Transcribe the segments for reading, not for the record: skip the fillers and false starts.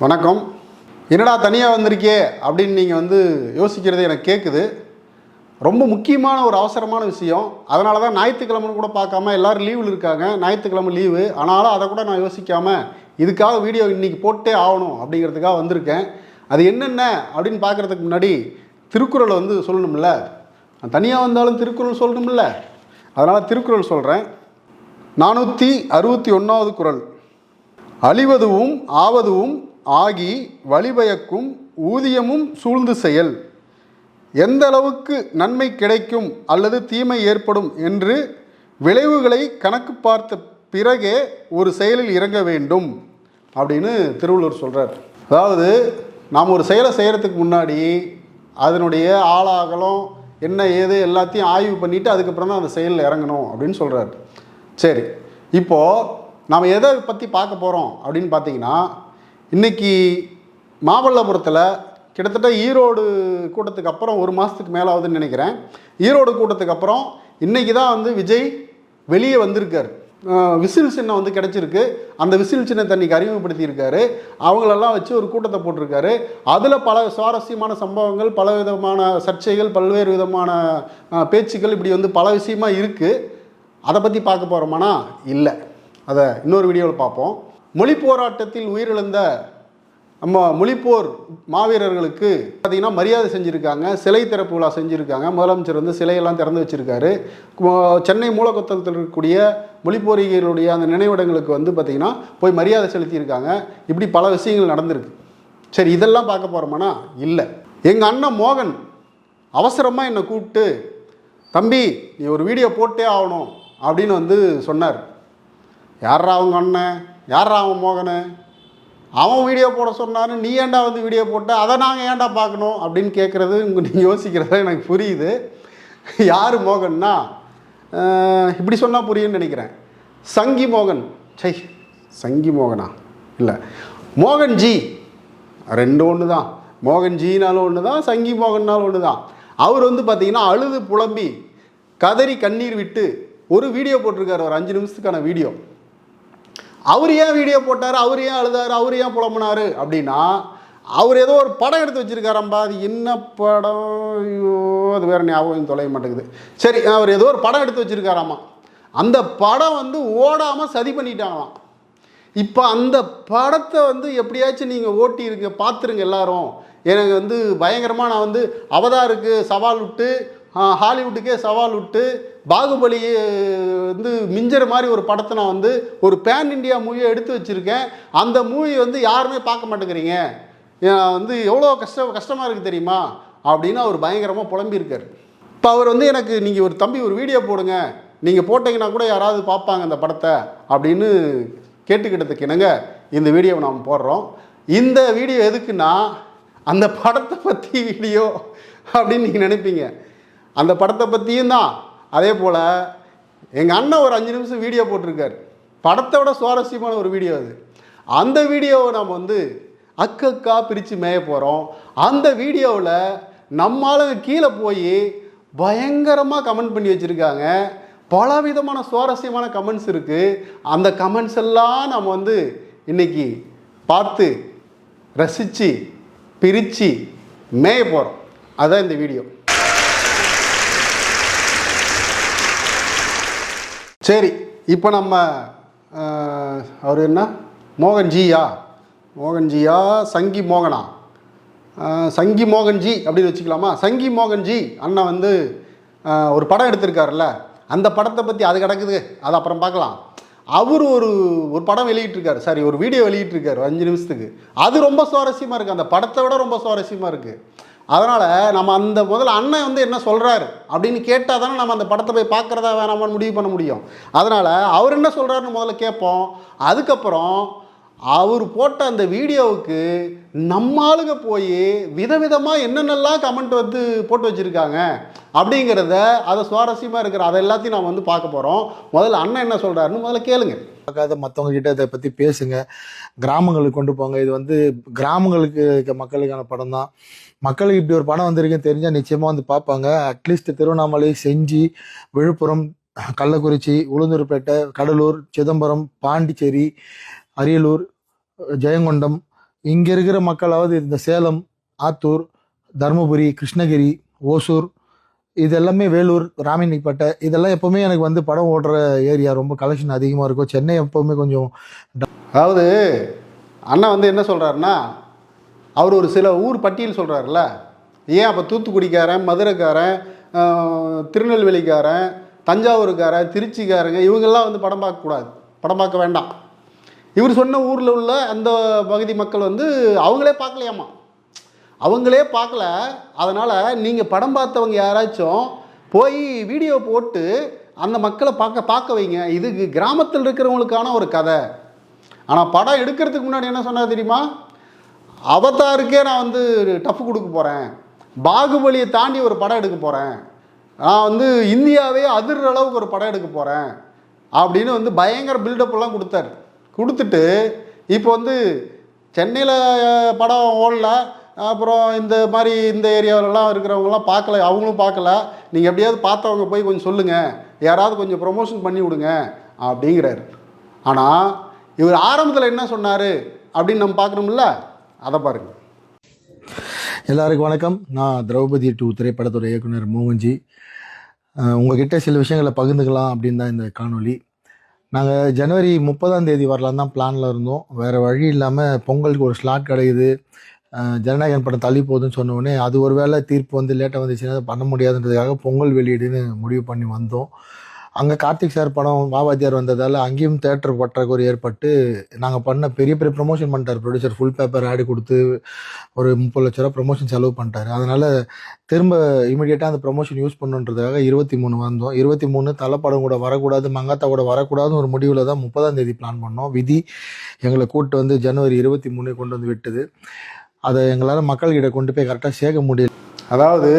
வணக்கம். என்னடா தனியாக வந்திருக்கே அப்படின்னு நீங்கள் யோசிக்கிறது எனக்கு கேட்குது. ரொம்ப முக்கியமான ஒரு அவசரமான விஷயம். அதனால தான் ஞாயிற்றுக்கிழமைன்னு கூட பார்க்காம எல்லோரும் லீவில் இருக்காங்க. ஞாயிற்றுக்கிழமை லீவு. ஆனாலும் அதை கூட நான் யோசிக்காமல் இதுக்காக வீடியோ இன்றைக்கி போட்டே ஆகணும் அப்படிங்கிறதுக்காக வந்திருக்கேன். அது என்னென்ன அப்படின்னு பார்க்குறதுக்கு முன்னாடி திருக்குறளை சொல்லணும்ல. நான் தனியாக வந்தாலும் திருக்குறள் சொல்லணும்ல. அதனால் திருக்குறள் சொல்கிறேன். 461வது குறள். அழிவதுவும் ஆவதுவும் ஆகி வழிபயக்கும் ஊதியமும் சூழ்ந்து செயல். எந்த அளவுக்கு நன்மை கிடைக்கும் அல்லது தீமை ஏற்படும் என்று விளைவுகளை கணக்கு பார்த்த பிறகே ஒரு செயலில் இறங்க வேண்டும் அப்படின்னு திருவள்ளுவர் சொல்கிறார். அதாவது நாம் ஒரு செயலை செய்கிறதுக்கு முன்னாடி அதனுடைய ஆளாகலம் என்ன ஏது எல்லாத்தையும் ஆய்வு பண்ணிவிட்டு அதுக்கப்புறம் தான் அந்த செயலில் இறங்கணும் அப்படின்னு சொல்கிறார். சரி, இப்போது நாம் எதை பற்றி பார்க்க போகிறோம் அப்படின்னு பார்த்தீங்கன்னா, இன்றைக்கி மாமல்லபுரத்தில் கிட்டத்தட்ட ஈரோடு கூட்டத்துக்கு அப்புறம் ஒரு மாதத்துக்கு மேலே ஆகுதுன்னு நினைக்கிறேன். ஈரோடு கூட்டத்துக்கு அப்புறம் இன்றைக்கி தான் விஜய் வெளியே வந்திருக்கார். விசில் சின்னம் கிடச்சிருக்கு. அந்த விசில் சின்னத்தை அன்றைக்கி அறிமுகப்படுத்தியிருக்காரு. அவங்களெல்லாம் வச்சு ஒரு கூட்டத்தை போட்டிருக்காரு. அதில் பல சுவாரஸ்யமான சம்பவங்கள், பல விதமான சர்ச்சைகள், பல்வேறு விதமான பேச்சுக்கள் இப்படி பல விஷயமா இருக்குது. அதை பற்றி பார்க்க போகிறோமானா இல்லை, அதை இன்னொரு வீடியோவில் பார்ப்போம். மொழி போராட்டத்தில் உயிரிழந்த நம்ம மொழிப்போர் மாவீரர்களுக்கு பார்த்திங்கன்னா மரியாதை செஞ்சுருக்காங்க. சிலை திறப்பு விழா செஞ்சுருக்காங்க. முதலமைச்சர் சிலையெல்லாம் திறந்து வச்சுருக்காரு. சென்னை மூலக்கொத்தளத்தில் இருக்கக்கூடிய மொழிப்போரிகளுடைய அந்த நினைவிடங்களுக்கு பார்த்திங்கன்னா போய் மரியாதை செலுத்தியிருக்காங்க. இப்படி பல விஷயங்கள் நடந்திருக்கு. சரி, இதெல்லாம் பார்க்க போகிறோமானா இல்லை. எங்கள் அண்ணன் மோகன் அவசரமாக என்னை கூப்பிட்டு, தம்பி நீ ஒரு வீடியோ போட்டே ஆகணும் அப்படின்னு சொன்னார். யாரா அவங்க அண்ணன், யாரா அவன் மோகனு, அவன் வீடியோ போட சொன்னான்னு நீ ஏன்டா வீடியோ போட்ட, அதை நாங்கள் ஏன்டா பார்க்கணும் அப்படின்னு கேட்குறது நீங்கள் யோசிக்கிறத எனக்கு புரியுது. யார் மோகன்னா, இப்படி சொன்னால் புரியுன்னு நினைக்கிறேன். சங்கி மோகன். சங்கி மோகனா இல்லை, மோகன்ஜி. ரெண்டு ஒன்று தான். மோகன்ஜினாலும் ஒன்று தான், சங்கி மோகன்னாலும் ஒன்று தான். அவர் பார்த்திங்கன்னா அழுது புலம்பி கதறி கண்ணீர் விட்டு ஒரு வீடியோ போட்டிருக்காரு. ஒரு 5 நிமிஷத்துக்கான வீடியோ. அவர் ஏன் வீடியோ போட்டார், அவர் ஏன் அழுதார், அவர் ஏன் புலம்புனார் அப்படின்னா, அவர் ஏதோ ஒரு படம் எடுத்து வச்சுருக்காரம்பா. அது என்ன படம், ஐயோ அது வேறு ஞாபகம் தொலைய மாட்டேங்குது. சரி, அவர் ஏதோ ஒரு படம் எடுத்து வச்சுருக்காராமா. அந்த படம் ஓடாமல் சதி பண்ணிட்டாங்களாம். இப்போ அந்த படத்தை எப்படியாச்சும் நீங்கள் ஓட்டிருங்க, பார்த்துருங்க எல்லாரும். எனக்கு பயங்கரமாக நான் அவதாருக்கு சவால் விட்டு, ஹாலிவுட்டுக்கே சவால் விட்டு, பாகுபலியை மிஞ்சற மாதிரி ஒரு படத்தை நான் ஒரு பேன் இண்டியா மூவியை எடுத்து வச்சுருக்கேன். அந்த மூவி யாருமே பார்க்க மாட்டேங்கிறீங்க, எவ்வளோ கஷ்டமாக இருக்குது தெரியுமா அப்படின்னு அவர் பயங்கரமாக புலம்பியிருக்கார். இப்போ அவர் எனக்கு நீங்கள் ஒரு தம்பி ஒரு வீடியோ போடுங்க, நீங்கள் போட்டிங்கன்னா கூட யாராவது பார்ப்பாங்க அந்த படத்தை அப்படின்னு கேட்டுக்கிட்டதுக்கு என்னங்க இந்த வீடியோவை நாம் போடுறோம். இந்த வீடியோ எதுக்குன்னா, அந்த படத்தை பற்றி வீடியோ அப்படின்னு நீங்கள் நினைப்பீங்க. அந்த படத்தை பற்றியும் தான். அதே போல் எங்கள் அண்ணன் ஒரு 5 நிமிஷம் வீடியோ போட்டிருக்கார். படத்தை விட சுவாரஸ்யமான ஒரு வீடியோ அது. அந்த வீடியோவை நாம் அக்கக்கா பிரித்து மேய போகிறோம். அந்த வீடியோவில் நம்மளால கீழே போய் பயங்கரமாக கமெண்ட் பண்ணி வச்சுருக்காங்க. பல விதமான சுவாரஸ்யமான கமெண்ட்ஸ் இருக்குது. அந்த கமெண்ட்ஸ் எல்லாம் நம்ம இன்றைக்கி பார்த்து ரசித்து பிரித்து மேய போகிறோம். அதுதான் இந்த வீடியோ. சரி, இப்போ நம்ம அவர் என்ன மோகன்ஜியா சங்கி மோகனா, சங்கி மோகன்ஜி அப்படின்னு வச்சுக்கலாமா? சங்கி மோகன்ஜி அண்ணா ஒரு படம் எடுத்திருக்காருல்ல, அந்த படத்தை பற்றி அது கிடக்குது, அது அப்புறம் பார்க்கலாம். அவர் ஒரு படம் வெளியிட்டிருக்காரு, சாரி ஒரு வீடியோ வெளியிட்டிருக்காரு 5 நிமிஷத்துக்கு. அது ரொம்ப சுவாரஸ்யமாக இருக்குது. அந்த படத்தை விட ரொம்ப சுவாரஸ்யமாக இருக்குது. அதனால் நம்ம அந்த முதல்ல அண்ணன் என்ன சொல்கிறாரு அப்படின்னு கேட்டால் தானே நம்ம அந்த படத்தை போய் பார்க்குறதா வேணாமான்னு முடிவு பண்ண முடியும். அதனால் அவர் என்ன சொல்கிறாருன்னு முதல்ல கேட்போம். அதுக்கப்புறம் அவர் போட்ட அந்த வீடியோவுக்கு நம்ம ஆளுங்க போய் விதவிதமாக என்னென்னலாம் கமெண்ட் போட்டு வச்சுருக்காங்க அப்படிங்கிறத, அதை சுவாரஸ்யமாக இருக்கிற அதை எல்லாத்தையும் நாம் பார்க்க போகிறோம். முதல்ல அண்ணன் என்ன சொல்கிறாருன்னு முதல்ல கேளுங்க. மற்றவங்க கிட்ட இதை பற்றி பேசுங்க, கிராமங்களுக்கு கொண்டு போங்க. இது கிராமங்களுக்கு இருக்க மக்களுக்கான படம் தான். மக்களுக்கு இப்படி ஒரு படம் வந்திருக்குன்னு தெரிஞ்சால் நிச்சயமாக பார்ப்பாங்க. அட்லீஸ்ட் திருவண்ணாமலை, செஞ்சி, விழுப்புரம், கள்ளக்குறிச்சி, உளுந்தூர்பேட்டை, கடலூர், சிதம்பரம், பாண்டிச்சேரி, அரியலூர், ஜெயங்கொண்டம், இங்கே இருக்கிற மக்களாவது இந்த சேலம், ஆத்தூர், தருமபுரி, கிருஷ்ணகிரி, ஓசூர், இது எல்லாமே வேலூர், ராமணிப்பேட்டை, இதெல்லாம் எப்போவுமே எனக்கு வந்து படம் ஓடுற ஏரியா, ரொம்ப கலெக்ஷன் அதிகமாக இருக்கும். சென்னை எப்போவுமே கொஞ்சம் அதாவது அண்ணா வந்து என்ன சொல்கிறாருன்னா, அவர் ஒரு சில ஊர் பட்டியல் சொல்கிறாருல்ல, ஏன் அப்போ தூத்துக்குடிக்காரன், மதுரைக்காரன், திருநெல்வேலிக்காரன், தஞ்சாவூருக்காரன், திருச்சிக்காரங்க இவங்கெல்லாம் வந்து படம் பார்க்கக்கூடாது, படம் பார்க்க வேண்டாம். இவர் சொன்ன ஊரில் உள்ள அந்த பகுதி மக்கள் வந்து அவங்களே பார்க்கலையாமா, அவங்களே பார்க்கல. அதனால் நீங்கள் படம் பார்த்தவங்க யாராச்சும் போய் வீடியோ போட்டு அந்த மக்களை பார்க்க வைங்க. இது கிராமத்தில் இருக்கிறவங்களுக்கான ஒரு கதை. ஆனால் படம் எடுக்கிறதுக்கு முன்னாடி என்ன சொன்னார் தெரியுமா? அவதாருக்கே நான் வந்து டஃப் கொடுக்க போகிறேன், பாகுபலியை தாண்டி ஒரு படம் எடுக்க போகிறேன், நான் வந்து இந்தியாவே அதிர்ற அளவுக்கு ஒரு படம் எடுக்க போகிறேன் அப்படின்னு வந்து பயங்கர பில்டப்லாம் கொடுத்தாரு. கொடுத்துட்டு இப்போ வந்து சென்னையில் படம் ஓடல, அப்புறம் இந்த மாதிரி இந்த ஏரியாவிலலாம் இருக்கிறவங்களாம் பார்க்கல, அவங்களும் பார்க்கல, நீங்கள் எப்படியாவது பார்த்தவங்க போய் கொஞ்சம் சொல்லுங்கள், யாராவது கொஞ்சம் ப்ரொமோஷன் பண்ணி விடுங்க அப்படிங்கிறாரு. ஆனால் இவர் ஆரம்பத்தில் என்ன சொன்னார் அப்படின்னு நம்ம பார்க்கணும்ல, அதை பாருங்கள். எல்லாருக்கும் வணக்கம். நான் திரௌபதி 2 திரைப்படத்தோட இயக்குனர் மோகன்ஜி. உங்ககிட்ட சில விஷயங்களை பகிர்ந்துக்கலாம் அப்படின்னு தான் இந்த காணொலி. நாங்கள் ஜனவரி 30 வரலாம் தான் பிளானில் இருந்தோம். வேறு வழி இல்லாமல் பொங்கலுக்கு ஒரு ஸ்லாட் கிடைக்குது, ஜனநாயகன் படம் தள்ளி போகுதுன்னு சொன்னோடனே அது ஒரு வேளை தீர்ப்பு வந்து லேட்டாக வந்துச்சுன்னா அதை பண்ண முடியாதுன்றதுக்காக பொங்கல் வெளியீடுன்னு முடிவு பண்ணி வந்தோம். அங்கே கார்த்திக் சார் படம் வாவாத்தியார் வந்ததால் அங்கேயும் தேட்டர் பற்றாக்குறை ஏற்பட்டு நாங்கள் பண்ண பெரிய பெரிய ப்ரொமோஷன் பண்ணிட்டார் ப்ரொடியூசர். ஃபுல் பேப்பர் ஆடு கொடுத்து ஒரு 30 லட்ச ரூபா ப்ரொமோஷன் செலவு பண்ணிட்டார். அதனால் திரும்ப இமீடியட்டாக அந்த ப்ரொமோஷன் யூஸ் பண்ணுன்றதுக்காக 23 வந்தோம். 23 தலைப்படம் கூட வரக்கூடாது, மங்காத்தா கூட வரக்கூடாதுன்னு ஒரு முடிவில் தான் 30 பிளான் பண்ணோம். விதி எங்களை கூப்பிட்டு வந்து ஜனவரி 23 கொண்டு வந்து விட்டுது. அதை எங்களால் மக்கள்கிட்ட கொண்டு போய் கரெக்டாக சேர்க்க முடியல. அதாவது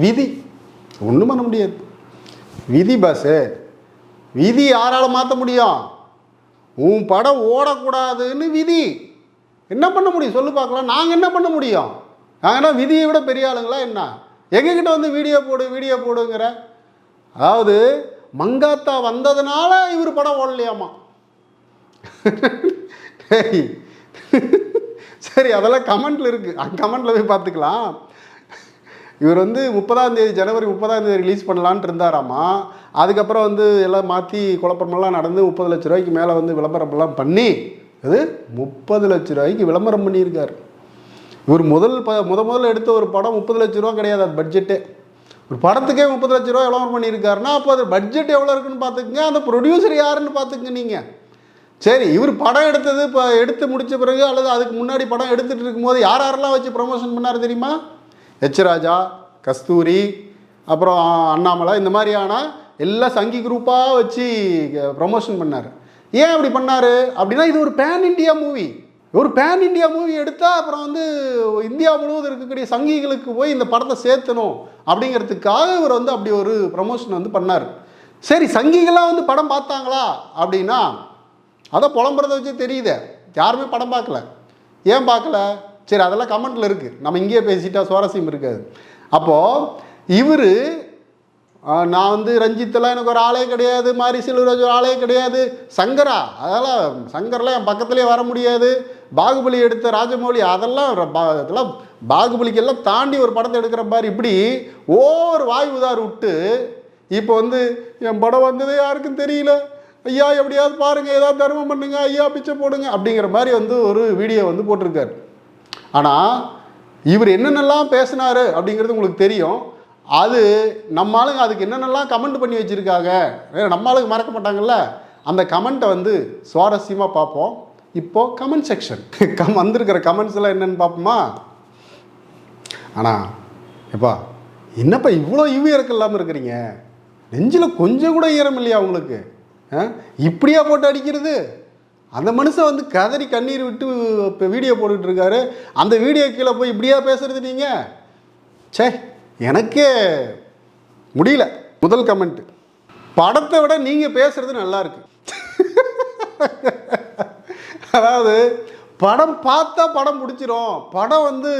விதி ஒன்றும் பண்ண முடியாது, விதி பாஸு. விதி யாரால் மாற்ற முடியும்? உன் படம் ஓடக்கூடாதுன்னு விதி என்ன பண்ண முடியும் சொல்லு பார்க்கலாம். நாங்கள் என்ன பண்ண முடியும்? நாங்கன்னா விதியை விட பெரிய ஆளுங்களா என்ன? எங்ககிட்ட வந்து வீடியோ போடுங்கிற. அதாவது மங்காத்தா வந்ததுனால இவர் படம் ஓடலையாமா. சரி, அதெல்லாம் கமெண்ட்டில் இருக்குது, கமெண்ட்டில் போய் பார்த்துக்கலாம். இவர் வந்து ஜனவரி 30 ரிலீஸ் பண்ணலான்ட்டு இருந்தாராமா. அதுக்கப்புறம் வந்து எல்லாம் மாற்றி குழப்பமெல்லாம் நடந்து 30 லட்ச ரூபாய்க்கு மேலே வந்து விளம்பரமெல்லாம் பண்ணி அது 30 லட்ச ரூபாய்க்கு விளம்பரம் பண்ணியிருக்கார். இவர் முதல்ல எடுத்த ஒரு படம் 30 லட்ச ரூபா கிடையாது, அது பட்ஜெட்டே. ஒரு படத்துக்கே 30 லட்ச ரூபா விளம்பரம் பண்ணியிருக்காருன்னா அப்போ அது பட்ஜெட் எவ்வளோ இருக்குன்னு பார்த்துக்குங்க, அந்த ப்ரொடியூசர் யாருன்னு பார்த்துக்குங்க நீங்கள். சரி, இவர் படம் எடுத்தது இப்போ எடுத்து முடித்த பிறகு அல்லது அதுக்கு முன்னாடி படம் எடுத்துகிட்டு இருக்கும்போது யாரெல்லாம் வச்சு ப்ரமோஷன் பண்ணார் தெரியுமா? எச் ராஜா, கஸ்தூரி, அப்புறம் அண்ணாமலை, இந்த மாதிரியான எல்லா சங்கி குரூப்பாக வச்சு ப்ரமோஷன் பண்ணார். ஏன் அப்படி பண்ணார் அப்படின்னா, இது ஒரு பேன் இண்டியா மூவி. ஒரு பேன் இண்டியா மூவி எடுத்தால் அப்புறம் வந்து இந்தியா முழுவதும் இருக்கக்கூடிய சங்கிகளுக்கு போய் இந்த படத்தை சேர்த்தணும் அப்படிங்கிறதுக்காக இவர் வந்து அப்படி ஒரு ப்ரமோஷன் வந்து பண்ணார். சரி, சங்கிகளாக வந்து படம் பார்த்தாங்களா அப்படின்னா அதை புலம்புறதை வச்சு தெரியுதே, யாருமே படம் பார்க்கல. ஏன் பார்க்கல? சரி, அதெல்லாம் கமெண்ட்டில் இருக்குது, நம்ம இங்கேயே பேசிட்டா சுவாரஸ்யம் இருக்காது. அப்போது இவர் நான் வந்து ரஞ்சித்தெல்லாம் எனக்கு ஒரு ஆளே கிடையாது, மாரி செல்வராஜ் ஒரு ஆளே கிடையாது, சங்கரா அதெல்லாம் சங்கர்லாம் என் பக்கத்துலேயே வர முடியாது, பாகுபலி எடுத்த ராஜமௌழி அதெல்லாம் பாகுபலிக்கெல்லாம் தாண்டி ஒரு படத்தை எடுக்கிற மாதிரி இப்படி ஓவர் வாய் உதார் விட்டு இப்போ வந்து என் படம் வந்ததே யாருக்கும் தெரியல, ஐயா எப்படியாவது பாருங்கள், ஏதாவது தர்மம் பண்ணுங்க, ஐயா பிச்சை போடுங்க அப்படிங்கிற மாதிரி வந்து ஒரு வீடியோ வந்து போட்டிருக்காரு. ஆனால் இவர் என்னென்னலாம் பேசினார் அப்படிங்கிறது உங்களுக்கு தெரியும். அது நம்ம ஆளுங்க அதுக்கு என்னென்னலாம் கமெண்ட் பண்ணி வச்சுருக்காங்க, நம்ம ஆளுங்க மறக்க மாட்டாங்கல்ல. அந்த கமெண்ட்டை வந்து சுவாரஸ்யமாக பார்ப்போம். இப்போது கமெண்ட் செக்ஷன் வந்திருக்கிற கமெண்ட்ஸ் எல்லாம் என்னென்னு பார்ப்போமா? ஆனால் எப்பா என்னப்பா இவ்வளோ இவ்வியறக்கம் இல்லாமல் இருக்கிறீங்க, நெஞ்சில் கொஞ்சம் கூட ஈரம் இல்லையா உங்களுக்கு? இப்படியா போட்டு அடிக்கிறது? அந்த மனுஷன் வந்து கதறி கண்ணீர் விட்டு இப்போ வீடியோ போட்டுக்கிட்டு இருக்காரு, அந்த வீடியோ கீழே போய் இப்படியா பேசுறது நீங்கள்? சே, எனக்கே முடியல. முதல் கமெண்ட், படத்தை விட நீங்கள் பேசுறது நல்லா இருக்கு. அதாவது படம் பார்த்தா படம் பிடிச்சிரும், படம் வந்து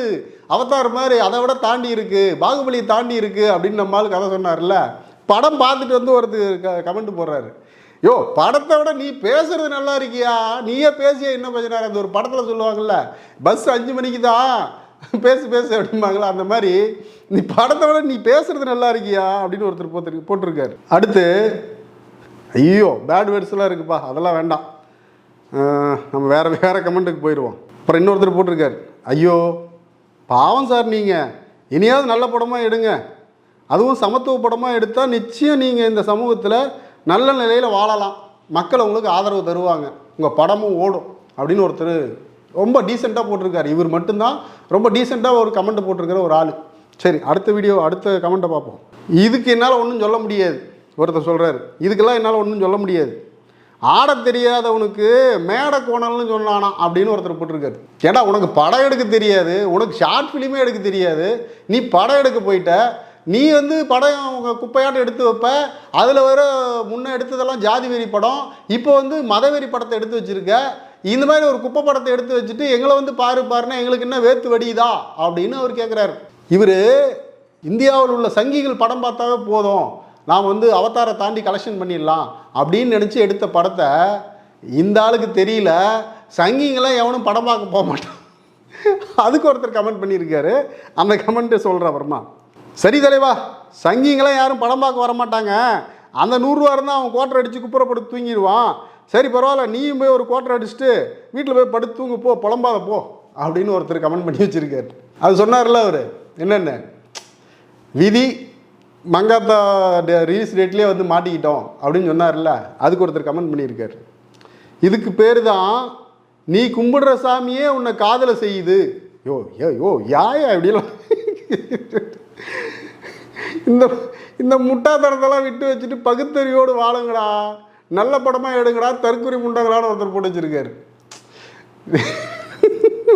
அவதார் மாதிரி அதை விட தாண்டி இருக்குது, பாகுபலியை தாண்டி இருக்குது அப்படின்னு நம்மளால் கதை சொன்னார்ல. படம் பார்த்துட்டு வந்து ஒருத்தர் கமெண்ட் போடுறாரு, யோ படத்தை விட நீ பேசுறது நல்லா இருக்கியா, நீயே பேசியா இன்னும் கொஞ்ச நேரம். அந்த ஒரு படத்தில் சொல்லுவாங்கல்ல, பஸ் 5 மணிக்கு தான் பேசு பேசு அப்படிம்பாங்களா, அந்த மாதிரி நீ படத்தை விட நீ பேசுறது நல்லா இருக்கியா அப்படின்னு ஒருத்தர் போட்டிருக்காரு. அடுத்து ஐயோ பேட் வேர்ட்ஸ்லாம் இருக்குப்பா, அதெல்லாம் வேண்டாம், நம்ம வேறு கமெண்ட்டுக்கு போயிடுவோம். அப்புறம் இன்னொருத்தர் போட்டிருக்காரு, ஐயோ பாவம் சார், நீங்கள் இனியாவது நல்ல படமாக எடுங்க, அதுவும் சமத்துவ படமாக எடுத்தால் நிச்சயம் நீங்கள் இந்த சமூகத்தில் நல்ல நிலையில் வாழலாம், மக்கள் உங்களுக்கு ஆதரவு தருவாங்க, உங்கள் படமும் ஓடும் அப்படின்னு ஒருத்தர் ரொம்ப டீசெண்டாக போட்டிருக்காரு. இவர் மட்டும்தான் ரொம்ப டீசெண்டாக ஒரு கமெண்ட் போட்டிருக்கிற ஒரு ஆள். சரி, அடுத்த கமெண்ட்டை பார்ப்போம். இதுக்கு என்னால் ஒன்றும் சொல்ல முடியாது, ஒருத்தர் சொல்கிறாரு, இதுக்கெல்லாம் என்னால் ஒன்றும் சொல்ல முடியாது, ஆட தெரியாதவனுக்கு மேடை கோணல்னு சொன்னானா அப்படின்னு ஒருத்தர் போட்டிருக்காரு. ஏன்னா உனக்கு படம் எடுக்க தெரியாது, உனக்கு ஷார்ட் ஃபிலிமே எடுக்க தெரியாது, நீ படம் எடுக்க போயிட்ட, நீ படம் குப்பையாட்டம் எடுத்து வைப்ப, அதில் வர முன்னே எடுத்ததெல்லாம் ஜாதி வெறி படம், இப்போ மதவெறி படத்தை எடுத்து வச்சுருக்க, இந்த மாதிரி ஒரு குப்பை படத்தை எடுத்து வச்சுட்டு எங்களை பாருன்னா எங்களுக்கு என்ன வேத்து வடியுதா அப்படின்னு அவர் கேட்குறாரு. இவர் இந்தியாவில் உள்ள சங்கிகள் படம் பார்த்தாவே போதும், நாம் அவதாரை தாண்டி கலெக்ஷன் பண்ணிடலாம் அப்படின்னு நினச்சி எடுத்த படத்தை இந்த ஆளுக்கு தெரியல, சங்கிங்களாம் எவனும் படம் பார்க்க போக மாட்டான். அதுக்கு ஒருத்தர் கமெண்ட் பண்ணியிருக்காரு, அந்த கமெண்ட்டை சொல்கிற அப்புறமா, சரி தலைவா, சங்கிங்களாம் யாரும் படம் பார்க்க வர மாட்டாங்க, அந்த 100 ரூபா இருந்தால் அவன் கோட்டரை அடித்து குப்புறப்படுத்து தூங்கிடுவான், சரி பரவாயில்ல, நீயும் போய் ஒரு கோட்டரை அடிச்சுட்டு வீட்டில் போய் படுத்து தூங்கு போ, புலம்பாத போ அப்படின்னு ஒருத்தர் கமெண்ட் பண்ணி வச்சுருக்காரு. அது சொன்னார்ல அவர், என்னென்ன விதி மங்காத்தா ரிலீஸ் டேட்லேயே மாட்டிக்கிட்டோம் அப்படின்னு சொன்னார்ல, அதுக்கு ஒருத்தர் கமெண்ட் பண்ணியிருக்காரு. இதுக்கு பேர் தான் நீ கும்பிடுற சாமியே உன்னை காதலை செய்யுது. யோ யாயா இப்படிலாம் இந்த முட்டாத்தனத்தெல்லாம் விட்டு வச்சுட்டு பகுத்தறிவோடு வாழுங்கடா, நல்ல படமாக எடுங்கடா, தற்கொலை முண்டங்களான்னு ஒருத்தர் போட்டு வச்சுருக்காரு.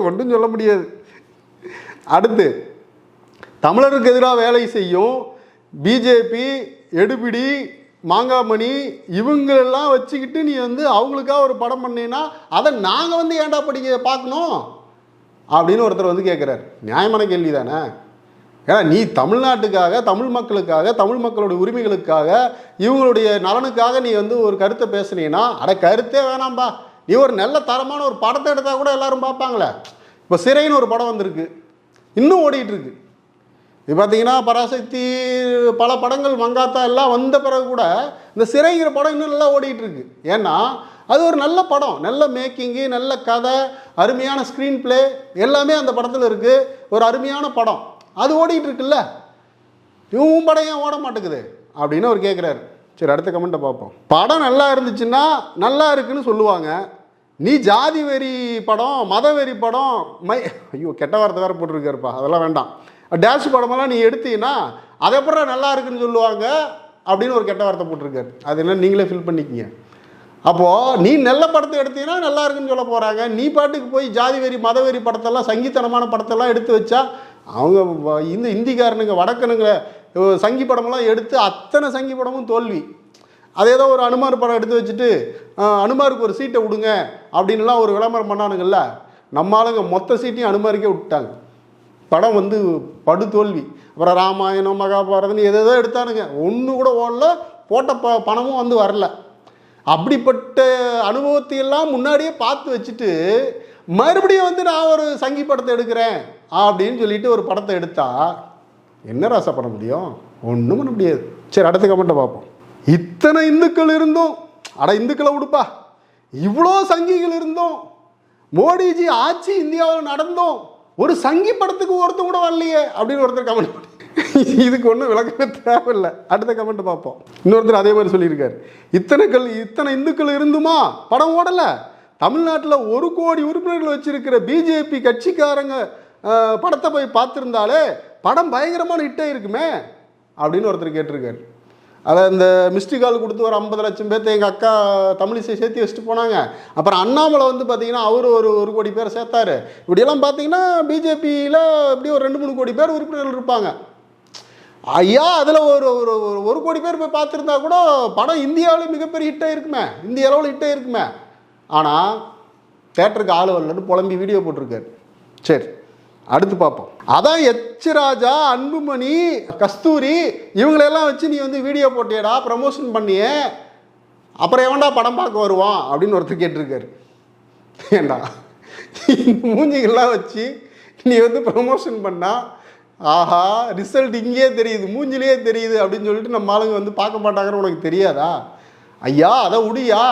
ஒன்றும் சொல்ல முடியாது. அடுத்து, தமிழருக்கு எதிராக வேலை செய்யும் பிஜேபி, எடுபிடி, மாங்காமணி இவங்களெல்லாம் வச்சுக்கிட்டு நீ அவங்களுக்காக ஒரு படம் பண்ணீங்கன்னா அதை நாங்கள் ஏன்டா பார்க்கணும் அப்படின்னு ஒருத்தர் கேட்குறாரு. நியாயமான கேள்வி தானே? ஏன்னா நீ தமிழ்நாட்டுக்காக, தமிழ் மக்களுக்காக, தமிழ் மக்களுடைய உரிமைகளுக்காக, இவங்களுடைய நலனுக்காக நீ ஒரு கருத்தை பேசுனீங்கன்னா, கருத்தே வேணாம்பா, நீ ஒரு நல்ல தரமான ஒரு படத்தை எடுத்தால் கூட எல்லாரும் பார்ப்பாங்களே. இப்போ சிறைன்னு ஒரு படம் வந்திருக்கு, இன்னும் ஓடிட்டுருக்கு. இது பார்த்தீங்கன்னா பராசக்தி, பல படங்கள் மங்காத்தா எல்லாம் வந்த பிறகு கூட இந்த சிறைங்கிற படம் இன்னும் நல்லா ஓடிட்டுருக்கு. ஏன்னா அது ஒரு நல்ல படம், நல்ல மேக்கிங்கு, நல்ல கதை, அருமையான ஸ்க்ரீன் பிளே எல்லாமே அந்த படத்தில் இருக்குது. ஒரு அருமையான படம், அது ஓடிட்டு இருக்குல்ல, இவன் படம் ஏன் ஓட மாட்டேங்குது அப்படின்னு அவர் கேட்குறாரு. சரி, அடுத்த கமெண்ட்டை பார்ப்போம். படம் நல்லா இருந்துச்சுன்னா நல்லா இருக்குன்னு சொல்லுவாங்க, நீ ஜாதி வெறி படம், மத வெறி படம், ஐயோ கெட்ட வார்த்தை வேறு போட்டிருக்காருப்பா, அதெல்லாம் வேண்டாம், டேஷ் படமெல்லாம் நீ எடுத்தீங்கன்னா அதை அப்புறம் நல்லா இருக்குன்னு சொல்லுவாங்க அப்படின்னு ஒரு கெட்ட வார்த்தை போட்டிருக்காரு. அது என்ன நீங்களே ஃபில் பண்ணிக்கிங்க. அப்போது நீ நல்ல படத்தை எடுத்தீங்கன்னா நல்லா இருக்குன்னு சொல்ல போகிறாங்க, நீ பாட்டுக்கு போய் ஜாதி வெறி மதவெறி படத்தெல்லாம், சங்கீத்தனமான படத்தெல்லாம் எடுத்து வச்சா அவங்க இந்த இந்திக்காரனுங்க வடக்கனுங்க சங்கி படமெல்லாம் எடுத்து அத்தனை சங்கி படமும் தோல்வி. அதே ஏதோ ஒரு அனுமார் படம் எடுத்து வச்சுட்டு அனுமாருக்கு ஒரு சீட்டை விடுங்க அப்படின்லாம் ஒரு விளம்பரம் பண்ணானுங்கள்ல, நம்ம ஆளுங்க மொத்த சீட்டையும் அனுமாருக்கே விட்டாங்க. படம் படு தோல்வி. அப்புறம் ராமாயணம், மகாபாரதம் எதோ எடுத்தானுங்க, ஒன்று கூட ஓடல, போட்ட பணமும் வரல. அப்படிப்பட்ட அனுபவத்தையெல்லாம் முன்னாடியே பார்த்து வச்சுட்டு மறுபடியும் நான் ஒரு சங்கி படத்தை எடுக்கிறேன் அப்படின்னு சொல்லிட்டு ஒரு படத்தை எடுத்தா என்ன ராசா பண்ண முடியும்? ஒன்றும் பண்ண முடியாது. சரி, அடுத்த கமெண்ட்டை பார்ப்போம். இத்தனை இந்துக்கள் இருந்தோம், இந்துக்களை விடுப்பா, இவ்வளோ சங்கிகள் இருந்தோம், மோடிஜி ஆட்சி இந்தியாவில் நடந்தோம், ஒரு சங்கி படத்துக்கு ஒருத்தர் கூட வரலையே அப்படின்னு ஒருத்தர் கமெண்ட் பண்ணி, இதுக்கு ஒன்றும் விளக்கமே தேவையில்லை. அடுத்த கமெண்ட் பார்ப்போம். இன்னொருத்தர் அதே மாதிரி சொல்லியிருக்காரு, இத்தனை இந்துக்கள் இருந்துமா படம் ஓடலை, தமிழ்நாட்டில் 1 கோடி உறுப்பினர்கள் வச்சிருக்கிற பிஜேபி கட்சிக்காரங்க படத்தை போய் பார்த்துருந்தாலே படம் பயங்கரமான ஹிட்டாக இருக்குமே அப்படின்னு ஒருத்தர் கேட்டிருக்காரு. அதை இந்த மிஸ்டு கால் கொடுத்து ஒரு 50 லட்சம் பேர்த்த எங்கள் அக்கா தமிழிசை சேர்த்து வச்சுட்டு போனாங்க. அப்புறம் அண்ணாமலை பார்த்தீங்கன்னா அவர் ஒரு கோடி பேர் சேர்த்தாரு. இப்படியெல்லாம் பார்த்தீங்கன்னா பிஜேபியில் இப்படி ஒரு 2-3 கோடி பேர் உறுப்பினர்கள் இருப்பாங்க. ஐயா, அதில் ஒரு கோடி பேர் போய் பார்த்துருந்தா கூட படம் இந்தியாவில் மிகப்பெரிய ஹிட்டாக இருக்குமே, இந்திய அளவில் ஹிட்டாக இருக்குமே. ஆனால் தேட்டருக்கு ஆள் வரலன்னு புலம்பி வீடியோ போட்டிருக்காரு. சரி, அடுத்து பார்ப்போம். அதான் எச் ராஜா, அன்புமணி, கஸ்தூரி இவங்களெல்லாம் வச்சு நீ வீடியோ போட்டியடா, ப்ரமோஷன் பண்ணியே, அப்புறம் எவன்டா படம் பார்க்க வருவான் அப்படின்னு ஒருத்தர் கேட்டிருக்காரு. ஏண்டா இந்த மூஞ்சிகள்லாம் வச்சு நீ வந்து ப்ரமோஷன் பண்ணால் ஆஹா ரிசல்ட் இங்கேயே தெரியுது, மூஞ்சிலேயே தெரியுது அப்படின்னு சொல்லிட்டு நம்ம ஆளுங்க வந்து பார்க்க மாட்டாங்கன்னு உனக்கு தெரியாதா? ஐயா அதை உடியா,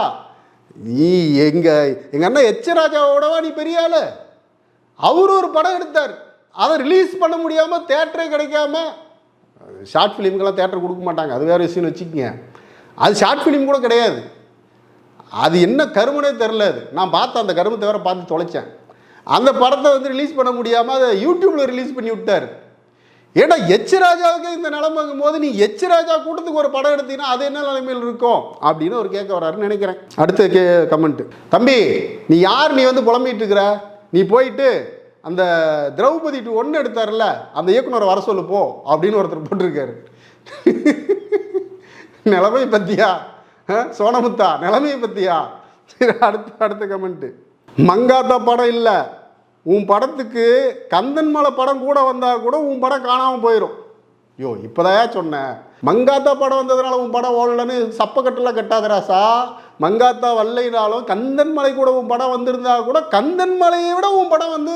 நீ எங்கள் அண்ணன் ராஜாவோடவா நீ பெரிய ஆளு? அவரு ஒரு படம் எடுத்தார், அதை ரிலீஸ் பண்ண முடியாமல் தேட்டரே கிடைக்காம, ஷார்ட் ஃபிலிம்கெல்லாம் தேட்டர் கொடுக்க மாட்டாங்க, அது வேறு விஷயம்னு வச்சுக்கோங்க. அது ஷார்ட் ஃபிலிம் கூட கிடையாது, அது என்ன கருமனே தெரில. அது நான் பார்த்தேன், அந்த கருமத்தை வேறு பார்த்து தொலைச்சேன். அந்த படத்தை வந்து ரிலீஸ் பண்ண முடியாமல் அதை யூடியூப்பில் ரிலீஸ் பண்ணி விட்டார். ஏன்னா ராஜாவுக்கு இந்த நிலைமைங்கும் போது நீ ராஜா கூட்டத்துக்கு ஒரு படம் எடுத்தீங்கன்னா அது என்ன நிலைமையில் இருக்கும் அப்படின்னு ஒரு கேட்க வர்றாருன்னு நினைக்கிறேன். அடுத்த கமெண்ட், தம்பி நீ யார், நீ வந்து புலம்பிட்டு இருக்கிற, நீ போயிட்டு அந்த திரௌபதி 1 எடுத்தார்ல அந்த இயக்குனரை வர சொல்லு போ அப்படின்னு ஒருத்தர் போட்டிருக்காரு. நிலைமை பத்தியா சோனமுத்தா, நிலைமையை பத்தியா? அடுத்த கமெண்ட், மங்காத்தா படம் இல்லை, உன் படத்துக்கு கந்தன் மலை படம் கூட வந்தால் கூட உன் படம் காணாமல் போயிடும். ஐயோ இப்போதான் சொன்னேன், மங்காத்தா படம் வந்ததுனால உன் படம் ஓடலன்னு சப்பக்கட்டெல்லாம் கட்டாதராசா. மங்காத்தா வரலைனாலும் கந்தன் மலை கூட உன் படம் வந்திருந்தா கூட கந்தன் மலையை விட உன் படம் வந்து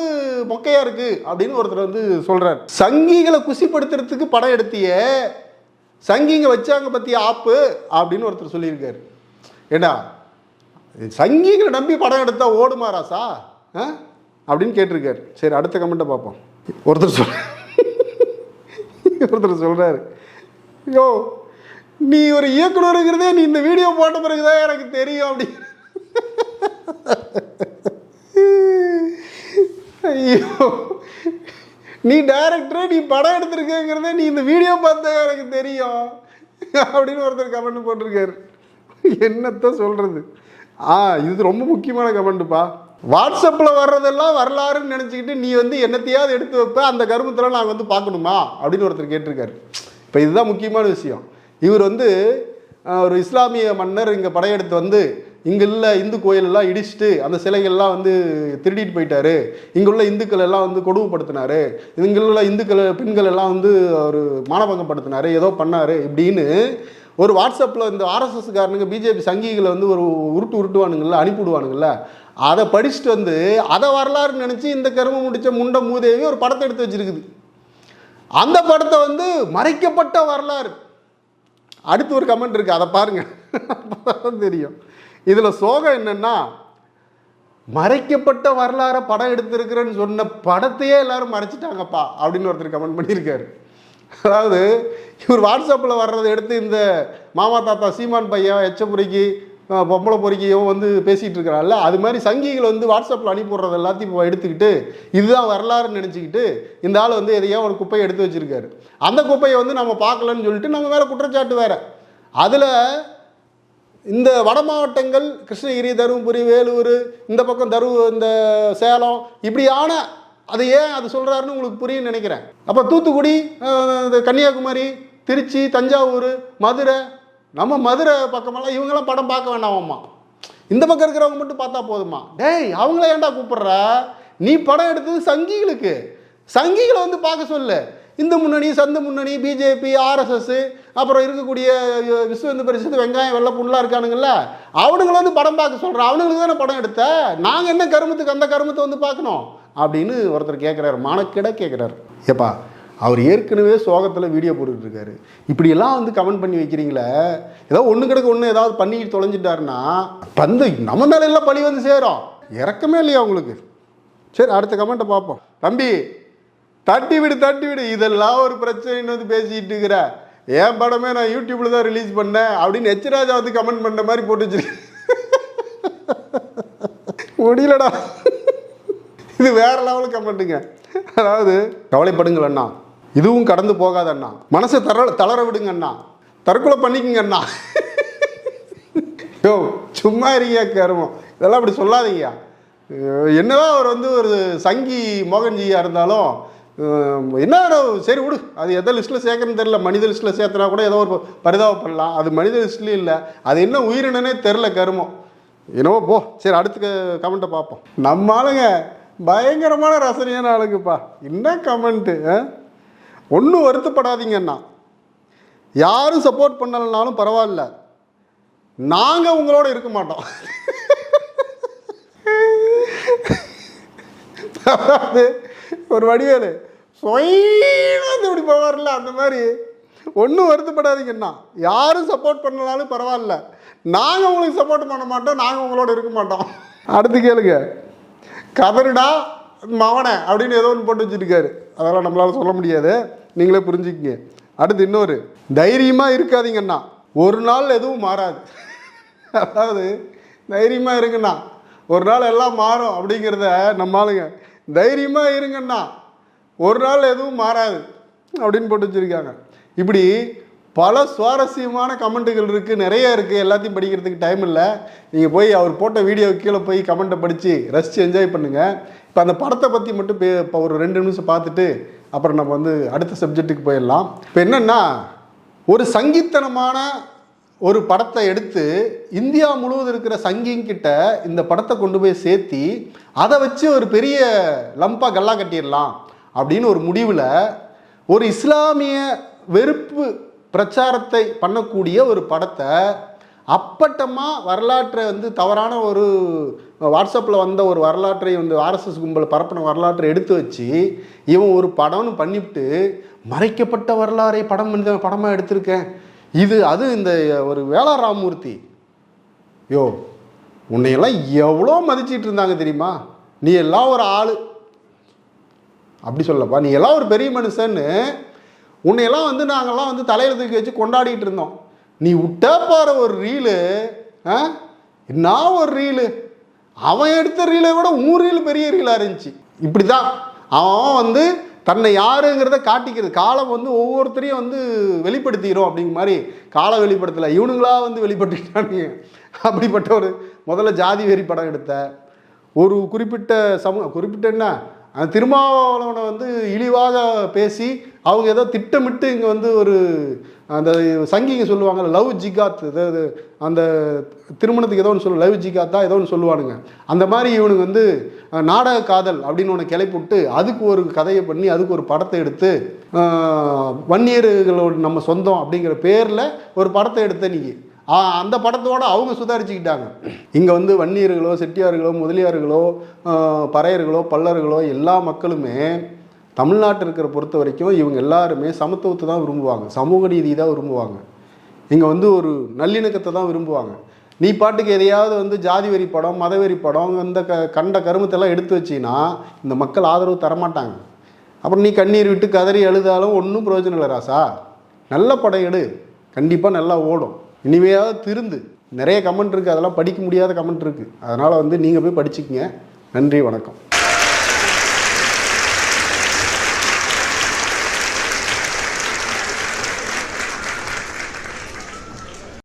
மொக்கையாக இருக்குது அப்படின்னு ஒருத்தர் வந்து சொல்கிறார். சங்கிகளை குசிப்படுத்துறதுக்கு படம் எடுத்தியே, சங்கிங்க வச்சாங்க பற்றி ஆப்பு அப்படின்னு ஒருத்தர் சொல்லியிருக்காரு. ஏண்டா சங்கிகளை நம்பி படம் எடுத்தால் ஓடுமா ராசா அப்படின்னு கேட்டிருக்காரு. சரி அடுத்த கமெண்ட்டை பார்ப்போம். ஒருத்தர் சொல்கிறாரு, யோ நீ ஒரு இயக்குனருங்கிறதே நீ இந்த வீடியோ போட்ட பிறகுதான் எனக்கு தெரியும் அப்படி. ஐயோ நீ டைரக்டரே, நீ படம் எடுத்திருக்கங்கிறதே நீ இந்த வீடியோ பார்த்தா எனக்கு தெரியும் அப்படின்னு ஒருத்தர் கமெண்ட் போட்டிருக்காரு. என்னத்த சொல்கிறது? இது ரொம்ப முக்கியமான கமெண்ட்டுப்பா. வாட்ஸ்அப்பில் வர்றதெல்லாம் வரலாறுன்னு நினச்சிக்கிட்டு நீ வந்து என்னத்தையாவது எடுத்து வைப்ப, அந்த கருமத்தில் நாங்கள் வந்து பார்க்கணுமா அப்படின்னு ஒருத்தர் கேட்டிருக்காரு. இப்போ இதுதான் முக்கியமான விஷயம். இவர் வந்து ஒரு இஸ்லாமிய மன்னர் இங்கே படையெடுத்து வந்து இங்கே உள்ள இந்து கோயிலெல்லாம் இடிச்சுட்டு அந்த சிலைகள்லாம் வந்து திருடிட்டு போயிட்டாரு, இங்கே உள்ள இந்துக்கள் எல்லாம் வந்து கொடுமைப்படுத்தினாரு, இங்கே உள்ள இந்துக்கள் பெண்கள் எல்லாம் வந்து ஒரு மானபங்கப்படுத்தினாரு, ஏதோ பண்ணார் இப்படின்னு ஒரு வாட்ஸ்அப்பில் இந்த ஆர்எஸ்எஸ்காரனுங்க பிஜேபி சங்கிகளை வந்து ஒரு உருட்டுவானுங்கள்ல, அனுப்பிவிடுவானுங்கள்ல, அதை படிச்சுட்டு வந்து அதை வரலாறுன்னு நினச்சி இந்த கரும முடித்த முண்டை மூதேவி ஒரு படத்தை எடுத்து வச்சுருக்குது. அந்த படத்தை வந்து மறைக்கப்பட்ட வரலாறு. அடுத்து ஒரு கமெண்ட் இருக்குது, அதை பாருங்கள் தெரியும். இதில் சோகம் என்னென்னா, மறைக்கப்பட்ட வரலாறை படம் எடுத்திருக்கிறேன்னு சொன்ன படத்தையே எல்லாரும் மறைச்சிட்டாங்கப்பா அப்படின்னு ஒருத்தர் கமெண்ட் பண்ணியிருக்காரு. அதாவது இவர் வாட்ஸ்அப்பில் வர்றதை எடுத்து இந்த மாமா தாத்தா சீமான் பையன் எச்சப்புரிக்கு பொம்பளை பொறிக்கையோ வந்து பேசிகிட்டு இருக்கிறாள்ல, அது மாதிரி சங்கிகள் வந்து வாட்ஸ்அப்பில் அனுப்பிடுறது எல்லாத்தையும் இப்போ எடுத்துக்கிட்டு இதுதான் வரலாறுன்னு நினச்சிக்கிட்டு இந்த ஆள் வந்து எதையோ ஒரு குப்பையை எடுத்து வச்சுருக்காரு. அந்த குப்பையை வந்து நம்ம பார்க்கலன்னு சொல்லிட்டு நம்ம வேறு குற்றச்சாட்டு வேறு. அதில் இந்த வட மாவட்டங்கள் கிருஷ்ணகிரி, தருமபுரி, வேலூர், இந்த பக்கம் இந்த சேலம் இப்படியான அது ஏன் அது சொல்கிறாருன்னு உங்களுக்கு புரியும்னு நினைக்கிறேன். அப்போ தூத்துக்குடி, கன்னியாகுமரி, திருச்சி, தஞ்சாவூர், மதுரை, நம்ம மதுரை பக்கமெல்லாம் இவங்கெல்லாம் படம் பார்க்க வேண்டாமாம்மா, இந்த பக்கம் இருக்கிறவங்க மட்டும் பார்த்தா போதுமா? டேய் அவங்கள ஏன்டா கூப்பிட்ற? நீ படம் எடுத்தது சங்கிகளுக்கு, சங்கிகளை வந்து பார்க்க சொல்லு. இந்து முன்னணி, சந்து முன்னணி, பிஜேபி, ஆர்எஸ்எஸ், அப்புறம் இருக்கக்கூடிய விஸ்வ இந்து பரிஷத்து, வெங்காயம் வெள்ளை புண்ணெலாம் இருக்கானுங்கள்ல, அவனுங்களை வந்து படம் பார்க்க சொல்கிறேன். அவனுங்களுக்கு தானே படம் எடுத்த, நாங்கள் என்ன கருமத்துக்கு அந்த கருமத்தை வந்து பார்க்கணும் அப்படின்னு ஒருத்தர் கேட்குறாரு. மானக்கிட கேட்குறாரு. ஏப்பா அவர் ஏற்கனவே சோகத்தில் வீடியோ போட்டுட்ருக்காரு, இப்படியெல்லாம் வந்து கமெண்ட் பண்ணி வைக்கிறீங்களே, ஏதோ ஒன்று கிடக்கு ஒன்று ஏதாவது பண்ணிக்கிட்டு தொலைஞ்சிட்டாருன்னா பந்து நம்ம மேலெல்லாம் பழி வந்து சேரும். இறக்கமே இல்லையா உங்களுக்கு? சரி அடுத்த கமெண்ட்டை பார்ப்போம். தம்பி தட்டி விடு, இதெல்லாம் ஒரு பிரச்சனைன்னு வந்து பேசிக்கிட்டு இருக்கிற, என் படமே நான் யூடியூப்பில் தான் ரிலீஸ் பண்ணேன் அப்படின்னு ராஜா வந்து கமெண்ட் பண்ண மாதிரி போட்டு வச்சிருக்கேன். முடியலடா, இது வேற லெவலுக்கு கமெண்ட்டுங்க. அதாவது கவலைப்படுங்கள் அண்ணா, இதுவும் கடந்து போகாத அண்ணா, மனசை தளர விடுங்க அண்ணா, தற்கொலை பண்ணிக்குங்க அண்ணா. யோ சும்மா இருக்கியா கருமம், இதெல்லாம் அப்படி சொல்லாதீங்க. என்னதான் அவர் வந்து ஒரு சங்கி மோகன்ஜியா இருந்தாலும் என்ன சரி விடு, அது எதை லிஸ்ட்டில் சேர்க்கணும்னு தெரில. மனித லிஸ்ட்டில் சேர்த்துனா கூட ஏதோ ஒரு பரிதாபப்படலாம், அது மனித லிஸ்ட்லேயும் இல்லை, அது என்ன உயிரினனே தெரில கருமம். என்னவோ போ. சரி அடுத்த கமெண்ட்டை பார்ப்போம். நம்ம ஆளுங்க பயங்கரமான ரசனையான ஆளுங்கப்பா. என்ன கமெண்ட்டு, ஒன்றும் வருத்தப்படாதீங்கண்ணா, யாரும் சப்போர்ட் பண்ணலைனாலும் பரவாயில்ல, நாங்கள் உங்களோட இருக்க மாட்டோம். அதாவது ஒரு வடிவேலு வந்து இப்படி போவார்ல, அந்த மாதிரி ஒன்றும் வருத்தப்படாதீங்கண்ணா, யாரும் சப்போர்ட் பண்ணனாலும் பரவாயில்ல, நாங்கள் உங்களுக்கு சப்போர்ட் பண்ண மாட்டோம், நாங்கள் உங்களோட இருக்க மாட்டோம். அடுத்து கேளுங்க, கதறுடா மவனை அப்படின்னு ஏதோ ஒன்று போட்டு வச்சுருக்காரு. அதெல்லாம் நம்மளால் சொல்ல முடியாது, நீங்களே புரிஞ்சுக்கிங்க. அடுத்து இன்னொரு, தைரியமாக இருக்காதீங்கண்ணா, ஒரு நாள் எதுவும் மாறாது. அதாவது தைரியமாக இருங்கண்ணா, ஒரு நாள் எல்லாம் மாறும் அப்படிங்கிறத நம்ம ஆளுங்க, தைரியமாக இருங்கண்ணா, ஒரு நாள் எதுவும் மாறாது அப்படின்னு போட்டு வச்சுருக்காங்க. இப்படி பல சுவாரஸ்யமான கமெண்ட்டுகள் இருக்குது, நிறைய இருக்குது. எல்லாத்தையும் படிக்கிறதுக்கு டைம் இல்லை. நீங்கள் போய் அவர் போட்ட வீடியோ கீழே போய் கமெண்ட்டை படித்து ரசித்து என்ஜாய் பண்ணுங்கள். இப்போ அந்த படத்தை பற்றி மட்டும் இப்போ ஒரு 2 நிமிஷம் பார்த்துட்டு அப்புறம் நம்ம வந்து அடுத்த சப்ஜெக்ட்டுக்கு போயிடலாம். இப்போ என்னென்னா, ஒரு சங்கித்தனமான ஒரு படத்தை எடுத்து இந்தியா முழுவதும் இருக்கிற சங்கிங்கிட்ட இந்த படத்தை கொண்டு போய் சேர்த்தி அதை வச்சு ஒரு பெரிய லம்பாக கல்லா கட்டிடலாம் அப்படின்னு ஒரு முடிவில் ஒரு இஸ்லாமிய வெறுப்பு பிரச்சாரத்தை பண்ணக்கூடிய ஒரு படத்தை அப்பட்டமாக வரலாற்றை வந்து தவறான ஒரு வாட்ஸ்அப்பில் வந்த ஒரு வரலாற்றை வந்து ஆர்எஸ்எஸ் கும்பல் பரப்பின வரலாற்றை எடுத்து வச்சு இவன் ஒரு படம்னு பண்ணிவிட்டு மறைக்கப்பட்ட வரலாறை படமாக எடுத்திருக்கேன் இது அது. இந்த ஒரு வேளா ராமமூர்த்தி, யோ உன்னையெல்லாம் எவ்வளோ மதிச்சிட்டு இருந்தாங்க தெரியுமா, நீ எல்லாம் ஒரு ஆள் அப்படி சொல்லப்பா, நீ எல்லாம் ஒரு பெரிய மனுஷன்னு உன்னையெல்லாம் வந்து நாங்கள்லாம் வந்து தலையில் தூக்கி வச்சு கொண்டாடிட்டு இருந்தோம். நீ விட்ட பாரு ஒரு ரீலு, என்ன ஒரு ரீலு, அவன் எடுத்த ரீலை விட ரீல் பெரிய ரீலாக இருந்துச்சு. இப்படி தான் அவன் வந்து தன்னை யாருங்கிறத காட்டிக்கிறது. காலம் வந்து ஒவ்வொருத்தரையும் வந்து வெளிப்படுத்திக்கிறோம் அப்படிங்கிற மாதிரி காலம் வெளிப்படுத்தலை, இவனுங்களா வந்து வெளிப்படுத்திக்கிட்டானுங்க. அப்படிப்பட்ட ஒரு முதல்ல ஜாதி வெறி படம் எடுத்த ஒரு குறிப்பிட்ட என்ன அந்த திருமாவளவனை வந்து இழிவாக பேசி அவங்க ஏதோ திட்டமிட்டு இங்கே வந்து ஒரு அந்த சங்கிங்க சொல்லுவாங்க லவ் ஜிகாத், அதாவது அந்த திருமணத்துக்கு ஏதோ ஒன்று லவ் ஜிகாத்தா ஏதோ ஒன்று சொல்லுவானுங்க. அந்த மாதிரி இவனுக்கு வந்து நாடக காதல் அப்படின்னு ஒன்று கிளைப்புட்டு அதுக்கு ஒரு கதையை பண்ணி அதுக்கு ஒரு படத்தை எடுத்து வன்னியர்களோட நம்ம சொந்தம் அப்படிங்கிற பேரில் ஒரு படத்தை எடுத்த நீங்கள் அந்த படத்தோடு அவங்க சுதாரிச்சுக்கிட்டாங்க. இங்கே வந்து வன்னியர்களோ செட்டியார்களோ முதலியார்களோ பறையர்களோ பல்லர்களோ எல்லா மக்களுமே தமிழ்நாட்டில் இருக்கிற பொறுத்த வரைக்கும் இவங்க எல்லாருமே சமத்துவத்தை தான் விரும்புவாங்க, சமூக நீதி தான் விரும்புவாங்க, இங்கே வந்து ஒரு நல்லிணக்கத்தை தான் விரும்புவாங்க. நீ பாட்டுக்கு எதையாவது வந்து ஜாதி வெறி படம் மதவெறி படம் இந்த கண்ட கருமத்தெல்லாம் எடுத்து வச்சின்னா இந்த மக்கள் ஆதரவு தரமாட்டாங்க. அப்புறம் நீ கண்ணீர் விட்டு கதறி எழுதாலும் ஒன்றும் பிரயோஜனம் இல்லை ராசா. நல்ல படம் எடு, கண்டிப்பாக நல்லா ஓடும். இனிமையாவது திருந்து. நிறைய கமெண்ட் இருக்குது, அதெல்லாம் படிக்க முடியாத கமெண்ட் இருக்குது. அதனால் வந்து நீங்கள் போய் படிச்சுக்கங்க. நன்றி, வணக்கம்.